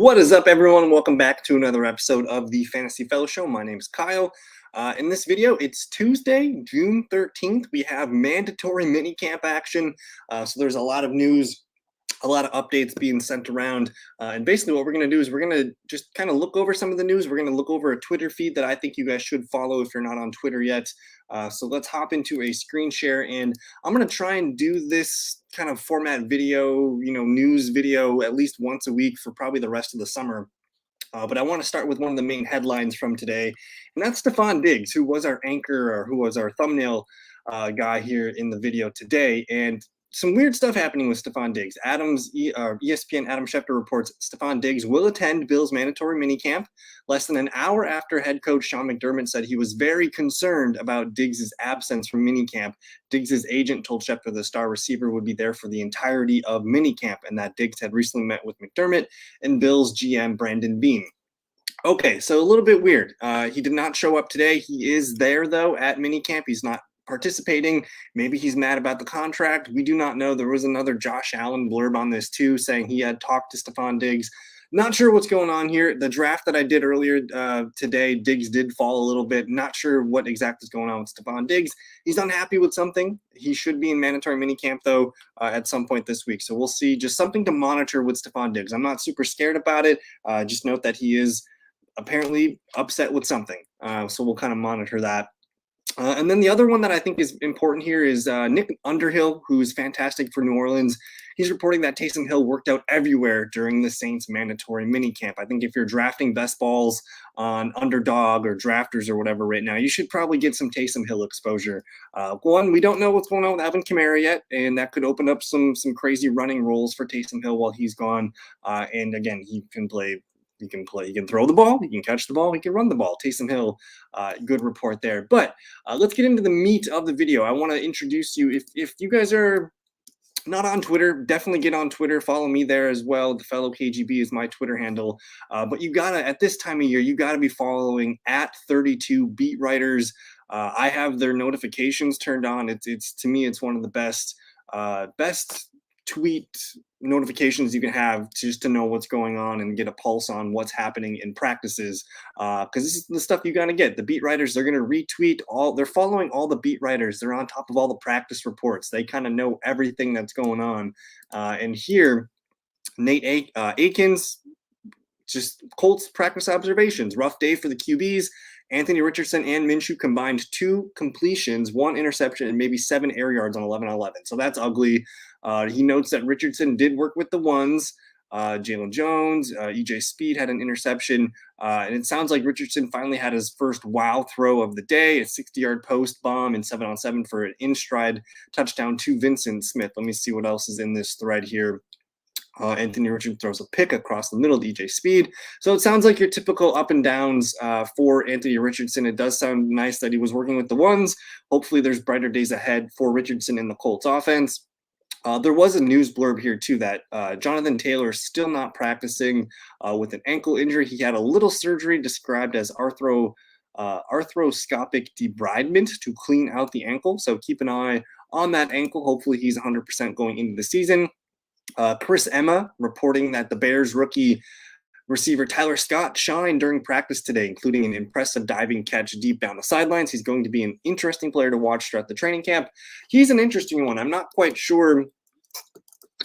What is up, everyone? Welcome back to another episode of the Fantasy Fellow Show. My name is Kyle. In this video, it's Tuesday, June 13th. We have mandatory minicamp action. So there's a lot of news, a lot of updates being sent around. And basically what we're going to do is we're going to just kind of look over some of the news. We're going to look over a Twitter feed that I think you guys should follow if you're not on Twitter yet. So let's hop into a screen share, and I'm going to try and do this kind of format video, news video at least once a week for probably the rest of the summer. But I want to start with one of the main headlines from today, and that's Stefon Diggs, who was our anchor or who was our thumbnail guy here in the video today. And some weird stuff happening with Stefon Diggs. ESPN Adam Schefter reports Stefon Diggs will attend Bills' mandatory minicamp less than an hour after head coach Sean McDermott said he was very concerned about Diggs' absence from minicamp. Diggs' agent told Schefter the star receiver would be there for the entirety of minicamp, and that Diggs had recently met with McDermott and Bills GM Brandon Beane. Okay, so a little bit weird. He did not show up today. He is there, though, at minicamp. He's not participating. Maybe he's mad about the contract. We do not know. There was another Josh Allen blurb on this too, saying he had talked to Stefon Diggs. Not sure what's going on here. The draft that I did earlier today, Diggs did fall a little bit. Not sure what exactly is going on with Stefon Diggs. He's unhappy with something. He should be in mandatory minicamp, though, at some point this week. So we'll see. Just something to monitor with Stefon Diggs. I'm not super scared about it. Just note that he is apparently upset with something. So we'll kind of monitor that. And then the other one that I think is important here is Nick Underhill, who's fantastic for New Orleans. He's reporting that Taysom Hill worked out everywhere during the Saints mandatory minicamp. I think if you're drafting best balls on Underdog or Drafters or whatever right now, you should probably get some Taysom Hill exposure. One, we don't know what's going on with Alvin Kamara yet, and that could open up some crazy running roles for Taysom Hill while he's gone. And again, he can play. He can throw the ball, he can catch the ball, he can run the ball. Taysom Hill, good report there. But let's get into the meat of the video. I want to introduce you. If you guys are not on Twitter, definitely get on Twitter. Follow me there as well. The Fellow KGB is my Twitter handle. But you gotta, at this time of year, you gotta be following at 32 beat writers. I have their notifications turned on. It's to me, it's one of the best tweet notifications you can have just to know what's going on and get a pulse on what's happening in practices, because this is the stuff you got to get. The beat writers, they're going to retweet they're following all the beat writers. They're on top of all the practice reports. They kind of know everything that's going on. And here, Nate Akins, just Colts practice observations. Rough day for the QBs. Anthony Richardson and Minshew combined 2 completions, 1 interception, and maybe 7 air yards on 11-11. So that's ugly. He notes that Richardson did work with the ones. Jalen Jones, EJ Speed had an interception. And it sounds like Richardson finally had his first wow throw of the day, a 60-yard post bomb in 7-on-7 for an in-stride touchdown to Vincent Smith. Let me see what else is in this thread here. Anthony Richardson throws a pick across the middle to EJ Speed. So it sounds like your typical up and downs for Anthony Richardson. It does sound nice that he was working with the ones. Hopefully there's brighter days ahead for Richardson in the Colts offense. There was a news blurb here, too, that Jonathan Taylor is still not practicing with an ankle injury. He had a little surgery described as arthroscopic debridement to clean out the ankle. So keep an eye on that ankle. Hopefully he's 100% going into the season. Chris Emma reporting that the Bears rookie receiver Tyler Scott shined during practice today, including an impressive diving catch deep down the sidelines. He's going to be an interesting player to watch throughout the training camp. He's an interesting one. I'm not quite sure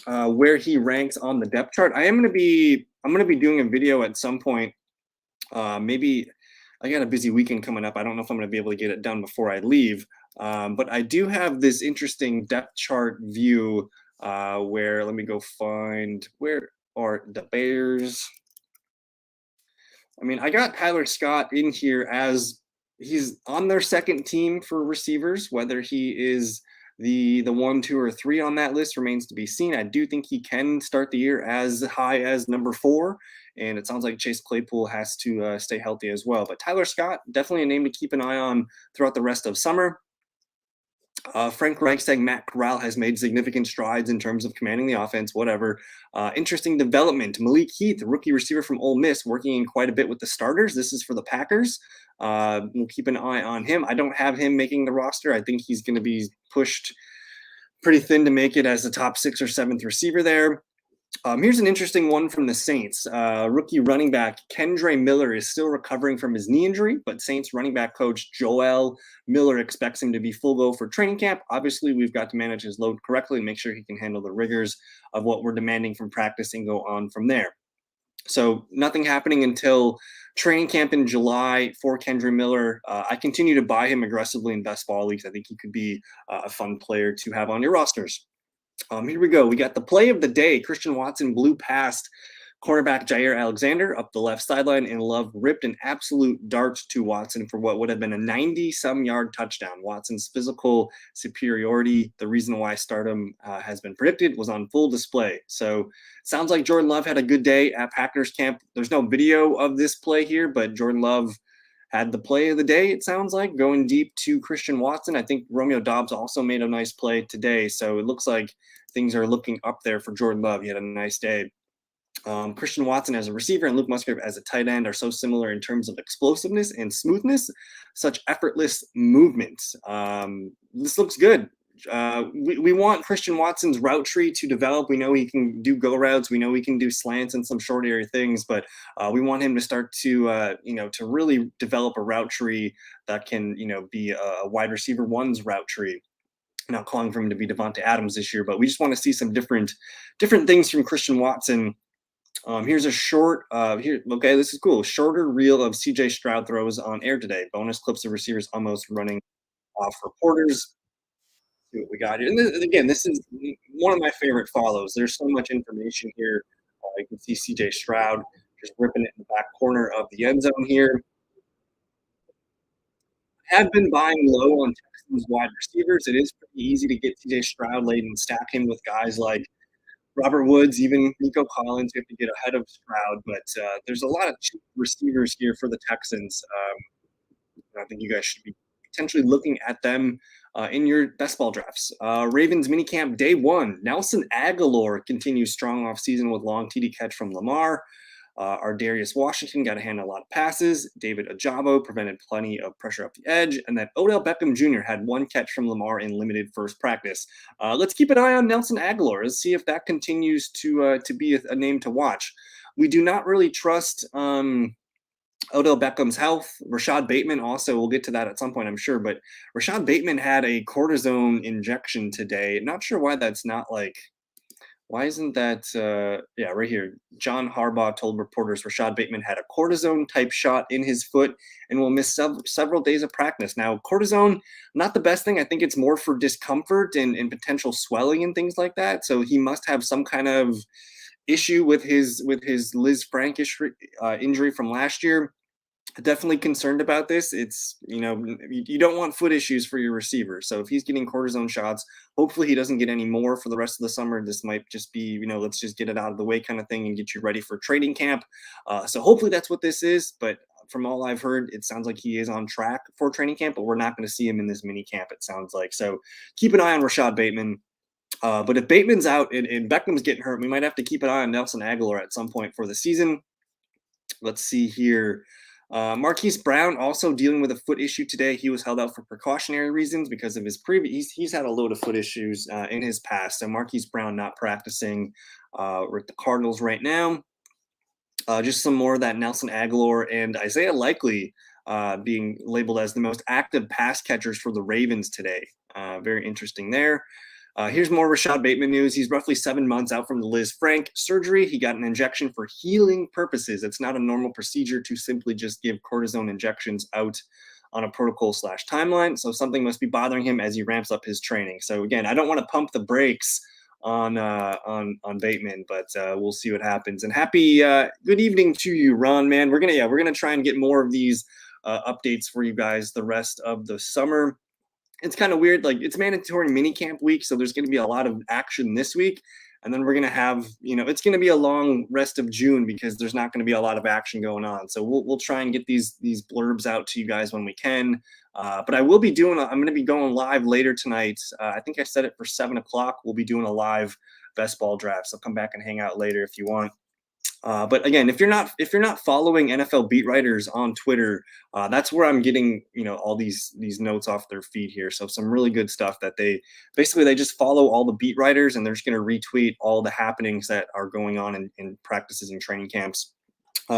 where he ranks on the depth chart. I'm going to be doing a video at some point. Maybe I got a busy weekend coming up. I don't know if I'm going to be able to get it done before I leave. But I do have this interesting depth chart view where, let me go find, where are the Bears? I mean, I got Tyler Scott in here as he's on their second team for receivers. Whether he is the 1, 2, or 3 on that list remains to be seen. I do think he can start the year as high as number 4, and it sounds like Chase Claypool has to stay healthy as well. But Tyler Scott, definitely a name to keep an eye on throughout the rest of summer. Frank Reich saying Matt Corral has made significant strides in terms of commanding the offense, whatever. Interesting development. Malik Heath, rookie receiver from Ole Miss, working in quite a bit with the starters. This is for the Packers. We'll keep an eye on him. I don't have him making the roster. I think he's going to be pushed pretty thin to make it as the top 6th or 7th receiver there. Here's an interesting one from the Saints. Rookie running back Kendre Miller is still recovering from his knee injury, but Saints running back coach Joel Miller expects him to be full go for training camp. Obviously, we've got to manage his load correctly and make sure he can handle the rigors of what we're demanding from practice and go on from there. So nothing happening until training camp in July for Kendre Miller. I continue to buy him aggressively in best ball leagues. I think he could be a fun player to have on your rosters. Here we go. We got the play of the day. Christian Watson blew past cornerback Jair Alexander up the left sideline, and Love ripped an absolute dart to Watson for what would have been a 90-some yard touchdown. Watson's physical superiority, the reason why stardom has been predicted, was on full display. So sounds like Jordan Love had a good day at Packers camp. There's no video of this play here, but Jordan Love had the play of the day, it sounds like, going deep to Christian Watson. I think Romeo Doubs also made a nice play today. So it looks like things are looking up there for Jordan Love. He had a nice day. Christian Watson as a receiver and Luke Musgrave as a tight end are so similar in terms of explosiveness and smoothness, such effortless movement. This looks good. We want Christian Watson's route tree to develop. We know he can do go routes. We know he can do slants and some short area things, but we want him to start to, to really develop a route tree that can, be a wide receiver one's route tree. Not calling for him to be Devontae Adams this year, but we just want to see some different things from Christian Watson. Here's a short, okay, this is cool. Shorter reel of CJ Stroud throws on air today. Bonus clips of receivers almost running off reporters. See what we got here. And again, this is one of my favorite follows. There's so much information here. You can see CJ Stroud just ripping it in the back corner of the end zone here. Have been buying low on Texans wide receivers. It is pretty easy to get CJ Stroud late and stack him with guys like Robert Woods, even Nico Collins. We have to get ahead of Stroud, but there's a lot of cheap receivers here for the Texans. I think you guys should be potentially looking at them in your best ball drafts. Ravens minicamp day one. Nelson Aguilar continues strong off season with long TD catch from Lamar. Our Darius Washington got to handle a lot of passes. David Ajabo prevented plenty of pressure up the edge. And then Odell Beckham Jr. had one catch from Lamar in limited first practice. Let's keep an eye on Nelson Aguilar. Let's see if that continues to be a name to watch. We do not really trust Odell Beckham's health. Rashad Bateman also, we'll get to that at some point, I'm sure. But Rashad Bateman had a cortisone injection today. Not sure why that's not like, why isn't that, right here. John Harbaugh told reporters Rashad Bateman had a cortisone type shot in his foot and will miss several days of practice. Now, cortisone, not the best thing. I think it's more for discomfort and potential swelling and things like that. So he must have some kind of issue with his Liz Frank injury from last year. Definitely concerned about this. It's, you don't want foot issues for your receiver. So if he's getting cortisone shots, hopefully he doesn't get any more for the rest of the summer. This might just be, let's just get it out of the way kind of thing and get you ready for training camp. So hopefully that's what this is. But from all I've heard, it sounds like he is on track for training camp, but we're not going to see him in this mini camp, it sounds like. So keep an eye on Rashad Bateman. But if Bateman's out and Beckham's getting hurt, we might have to keep an eye on Nelson Aguilar at some point for the season. Let's see here. Marquise Brown also dealing with a foot issue today. He was held out for precautionary reasons because of his previous. He's had a load of foot issues in his past. So Marquise Brown not practicing with the Cardinals right now. Just some more of that Nelson Aguilar and Isaiah Likely being labeled as the most active pass catchers for the Ravens today. Very interesting there. Here's more Rashad Bateman news. He's roughly 7 months out from the Liz Frank surgery. He got an injection for healing purposes. It's not a normal procedure to simply just give cortisone injections out on a protocol/timeline. So something must be bothering him as he ramps up his training. So again, I don't want to pump the brakes on Bateman, but we'll see what happens. And happy good evening to you, Ron. Man, we're gonna try and get more of these updates for you guys the rest of the summer. It's kind of weird. Like, it's mandatory mini camp week, so there's going to be a lot of action this week, and then we're going to have, it's going to be a long rest of June because there's not going to be a lot of action going on. So we'll try and get these blurbs out to you guys when we can. But I will be I'm going to be going live later tonight. I think I set it for 7 o'clock. We'll be doing a live best ball draft. So come back and hang out later if you want. But again, if you're not following NFL beat writers on Twitter, that's where I'm getting all these notes off their feed here. So some really good stuff that they just follow all the beat writers, and they're just going to retweet all the happenings that are going on in practices and training camps.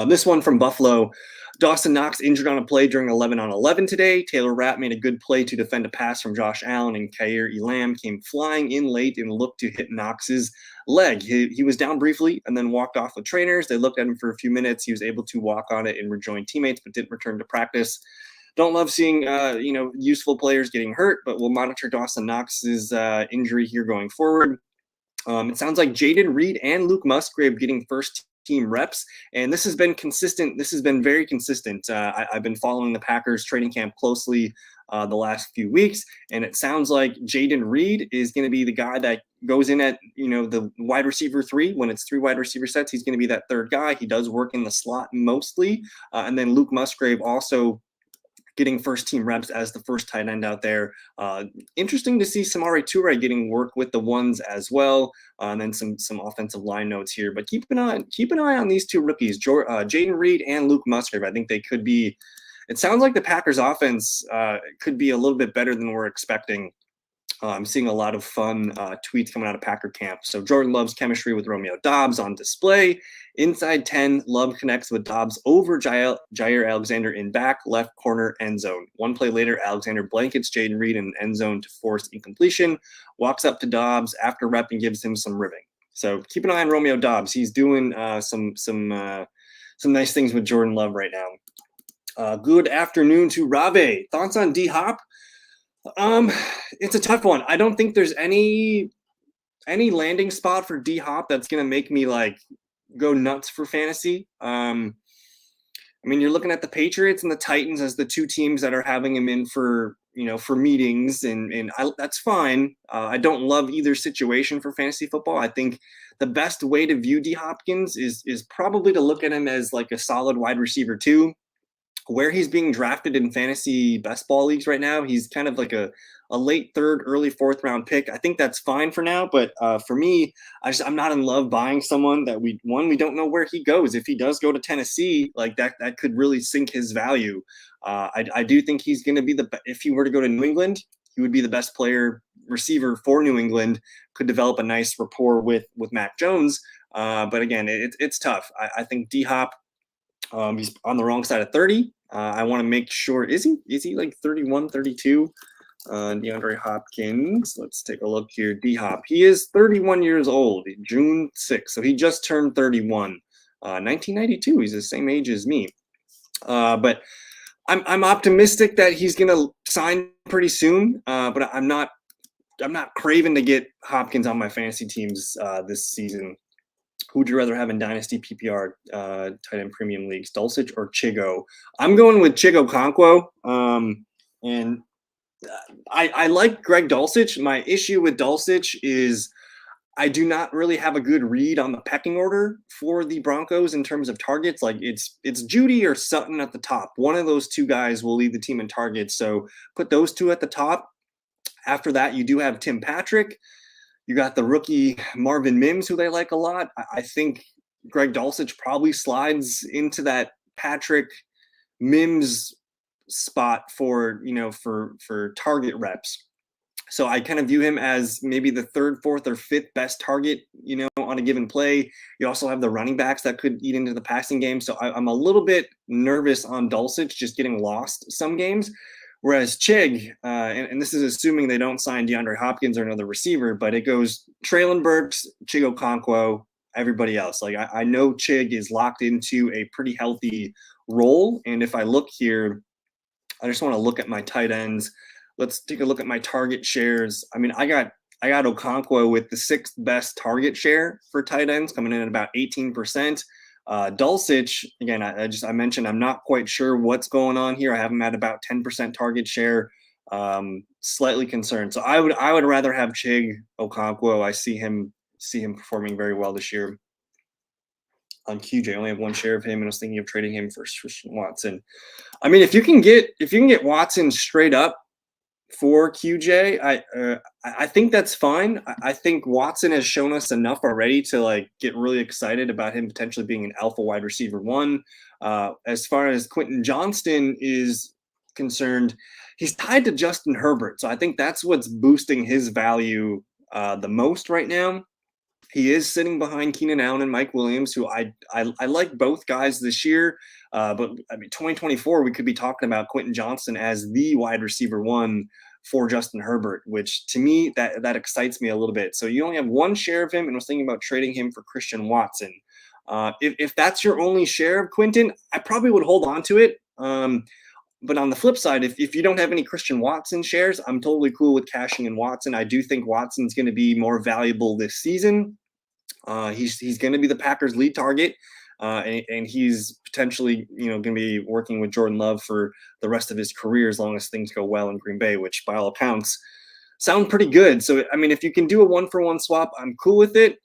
This one from Buffalo. Dawson Knox injured on a play during 11 on 11 today. Taylor Rapp made a good play to defend a pass from Josh Allen, and Kaiir Elam came flying in late and looked to hit Knox's leg. He was down briefly and then walked off with trainers. They looked at him for a few minutes. He was able to walk on it and rejoin teammates, but didn't return to practice. Don't love seeing useful players getting hurt, but we'll monitor Dawson Knox's injury here going forward. It sounds like Jayden Reed and Luke Musgrave getting first team reps, and this has been consistent. This has been very consistent. I've been following the Packers training camp closely the last few weeks, and it sounds like Jayden Reed is going to be the guy that goes in at the wide receiver 3 when it's 3 wide receiver sets. He's going to be that third guy. He does work in the slot mostly, and then Luke Musgrave also getting first team reps as the first tight end out there. Interesting to see Samori Toure getting work with the ones as well. And then some offensive line notes here, but keep an eye on these two rookies, Jayden Reed and Luke Musgrave. I think they could be. It sounds like the Packers offense could be a little bit better than we're expecting. I'm seeing a lot of fun tweets coming out of Packer camp. So Jordan Love's chemistry with Romeo Doubs on display. Inside 10, Love connects with Doubs over Jair Alexander in back left corner end zone. One play later, Alexander blankets Jayden Reed in end zone to force incompletion, walks up to Doubs after rep and gives him some ribbing. So keep an eye on Romeo Doubs. He's doing some nice things with Jordan Love right now. Good afternoon to Rave. Thoughts on D-Hop? It's a tough one. I don't think there's any landing spot for D-Hop that's going to make me go nuts for fantasy. You're looking at the Patriots and the Titans as the two teams that are having him in for meetings, and that's fine. I don't love either situation for fantasy football. I think the best way to view D Hopkins is probably to look at him as like a solid wide receiver 2. Where he's being drafted in fantasy best ball leagues right now, he's kind of like a late 3rd, early 4th round pick. I think that's fine for now, but for me, I'm not in love buying someone that we don't know where he goes. If he does go to Tennessee, that could really sink his value. I do think he's going to be if he were to go to New England, he would be the best player receiver for New England. Could develop a nice rapport with Mac Jones, but again, it's tough. I think D-Hop. He's on the wrong side of 30. I want to make sure, is he like 31, 32? DeAndre Hopkins. Let's take a look here. D-Hop. He is 31 years old, June 6th. So he just turned 31. 1992. He's the same age as me. But I'm optimistic that he's going to sign pretty soon. But I'm not craving to get Hopkins on my fantasy teams this season. Who would you rather have in Dynasty PPR tight end premium leagues, Dulcich or Chigo? I'm going with Chigo Okonkwo. And I like Greg Dulcich. My issue with Dulcich is I do not really have a good read on the pecking order for the Broncos in terms of targets. Like it's Judy or Sutton at the top. One of those two guys will lead the team in targets. So put those two at the top. After that, you do have Tim Patrick. You got the rookie Marvin Mims, who they like a lot. I think Greg Dulcich probably slides into that Patrick Mims spot for target reps. So I kind of view him as maybe the 3rd, 4th, or 5th best target, on a given play. You also have the running backs that could eat into the passing game. So I'm a little bit nervous on Dulcich just getting lost some games. Whereas Chig, and this is assuming they don't sign DeAndre Hopkins or another receiver, but it goes Treylon Burks, Chigo Okonkwo, everybody else. I know Chig is locked into a pretty healthy role. And if I look here, I just want to look at my tight ends. Let's take a look at my target shares. I got Okonkwo with the 6th best target share for tight ends, coming in at about 18%. Dulcich, again, I mentioned I'm not quite sure what's going on here. I have him at about 10% target share. Slightly concerned. So I would rather have Chig Okonkwo. I see him performing very well this year. On QJ, I only have 1 share of him, and I was thinking of trading him for Watson. If you can get Watson straight up For QJ, I think that's fine. I think Watson has shown us enough already to like get really excited about him potentially being an alpha wide receiver one. As far as Quentin Johnston is concerned, he's tied to Justin Herbert, so I think that's what's boosting his value the most right now. He is sitting behind Keenan Allen and Mike Williams, who I like both guys this year. But I mean, 2024, we could be talking about Quentin Johnston as the wide receiver one for Justin Herbert, which to me that excites me a little bit. So you only have one share of him, and I was thinking about trading him for Christian Watson. If that's your only share of Quentin, I probably would hold on to it. But on the flip side, if you don't have any Christian Watson shares, I'm totally cool with cashing in Watson. I do think Watson's going to be more valuable this season. He's going to be the Packers' lead target, and he's potentially going to be working with Jordan Love for the rest of his career as long as things go well in Green Bay, which by all accounts sound pretty good. So I mean, if you can do a 1-for-1 swap, I'm cool with it.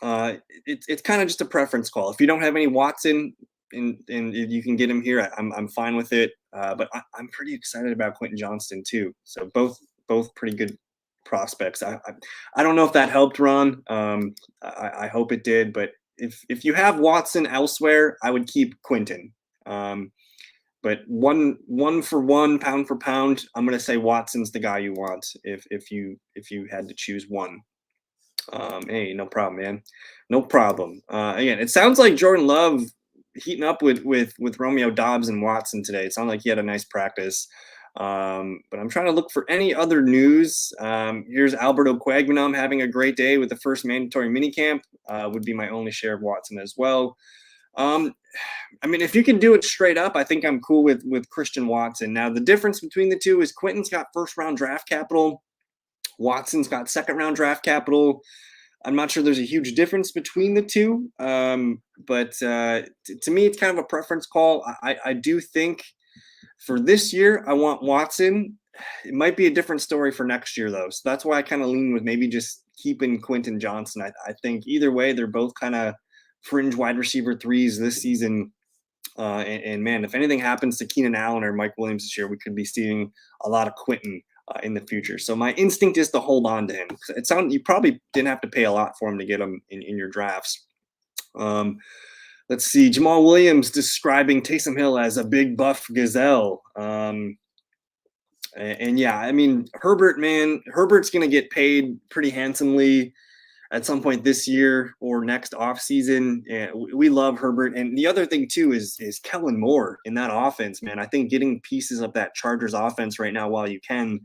It's kind of just a preference call. If you don't have any Watson and you can get him here, I'm fine with it. But I'm pretty excited about Quentin Johnston too. So both pretty good prospects. I don't know if that helped, Ron. I hope it did. But if you have Watson elsewhere, I would keep Quentin. But one for one, pound for pound, I'm gonna say Watson's the guy you want if you had to choose one. Hey, no problem, man. No problem. Again, it sounds like Jordan Love heating up with Romeo Doubs and Watson today. It sounded like he had a nice practice. But I'm trying to look for any other news. Here's Alberto Quagminum having a great day with the first mandatory minicamp. Would be my only share of Watson as well. I mean, if you can do it straight up, I think I'm cool with Christian Watson. Now, the difference between the two is Quentin's got first round draft capital. Watson's got second round draft capital. I'm not sure there's a huge difference between the two, but to me, it's kind of a preference call. I do think for this year, I want Watson. It might be a different story for next year, though. So that's why I kind of lean with maybe just keeping Quentin Johnston. I think either way, they're both kind of fringe wide receiver threes this season. And man, if anything happens to Keenan Allen or Mike Williams this year, we could be seeing a lot of Quentin in the future. So my instinct is to hold on to him. It sounds you probably didn't have to pay a lot for him to get him in your drafts. Let's see, Jamal Williams describing Taysom Hill as a big buff gazelle. And yeah, I mean, Herbert's going to get paid pretty handsomely at some point this year or next offseason. And we love Herbert. And the other thing too is Kellen Moore in that offense, man. I think getting pieces of that Chargers offense right now while you can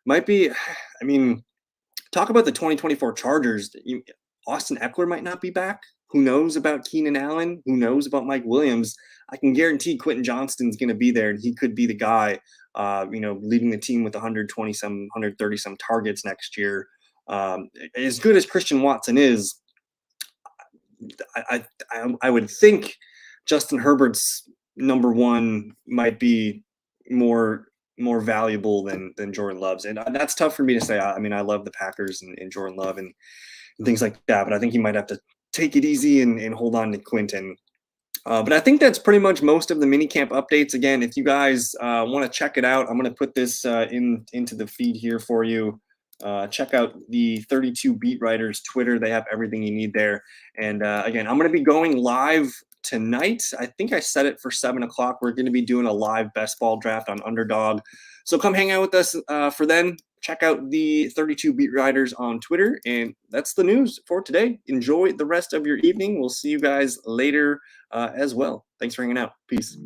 might be, I mean, talk about the 2024 Chargers. Austin Eckler might not be back. Who knows about Keenan Allen? Who knows about Mike Williams? I can guarantee Quentin Johnston's going to be there, and he could be the guy, leading the team with 120 some, 130 some targets next year. As good as Christian Watson is, I would think Justin Herbert's number one might be more valuable than Jordan Love's, and that's tough for me to say. I mean, I love the Packers and Jordan Love and things like that, but I think you might have to take it easy and hold on to Quentin. But I think that's pretty much most of the minicamp updates. Again, if you guys want to check it out, I'm going to put this into the feed here for you. Check out the 32 Beat Writers Twitter. They have everything you need there. And again, I'm going to be going live tonight. I think I set it for 7 o'clock. We're going to be doing a live best ball draft on Underdog. So come hang out with us for then. Check out the 32 Beat Writers on Twitter. And that's the news for today. Enjoy the rest of your evening. We'll see you guys later as well. Thanks for hanging out. Peace.